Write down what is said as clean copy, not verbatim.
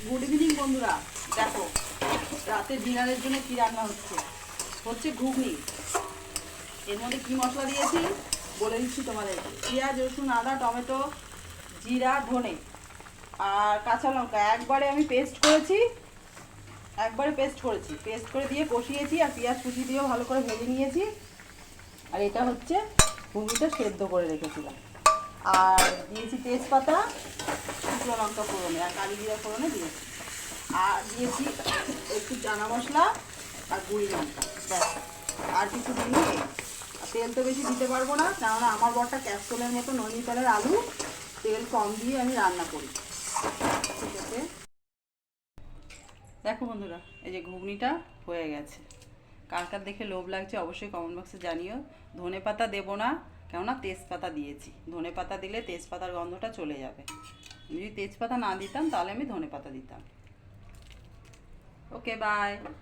Good evening বন্ধুরা, দেখো রাতে ডিনারের জন্য কি রান্না হচ্ছে ঘুগনি। এর মধ্যে কি মশলা দিয়েছি বলে দিচ্ছি তোমাদেরকে। পেঁয়াজ, রসুন, আদা, টমেটো, জিরা, ধনে আর কাঁচা লঙ্কা একবারে আমি পেস্ট করেছি। পেস্ট করে দিয়ে কষিয়েছি, আর পেঁয়াজ কুচি দিয়েও ভালো করে ভেজে নিয়েছি। আর এটা হচ্ছে ঘুগনিটা সেদ্ধ করে রেখেছিলাম। আর দিয়েছি তেজপাতা, শুকনো লঙ্কা ফোড়নে আর কালি জিরা ফোড়নে দিয়েছি। আর দিয়েছি একটু চানা মশলা আর গুঁড়ি লঙ্কা, ব্যাস। আর কিছু দিনই। তেল তো বেশি দিতে পারবো না, কেননা আমার বরটা ক্যাপসুলের মতো নৈনিতালের আলু, তেল কম দিয়ে আমি রান্না করি। ঠিক আছে, দেখো বন্ধুরা, এই যে ঘুগনিটা হয়ে গেছে। কার কার দেখে লোভ লাগছে অবশ্যই কমেন্ট বক্সে জানিও। ধনে পাতা দেবো না, কেননা তেজপাতা দিয়েছি। ধনে পাতা দিলে তেজপাতার গন্ধটা চলে যাবে। যদি তেজপাতা না দিতাম তাহলে আমি ধনে পাতা দিতাম। ওকে, বাই।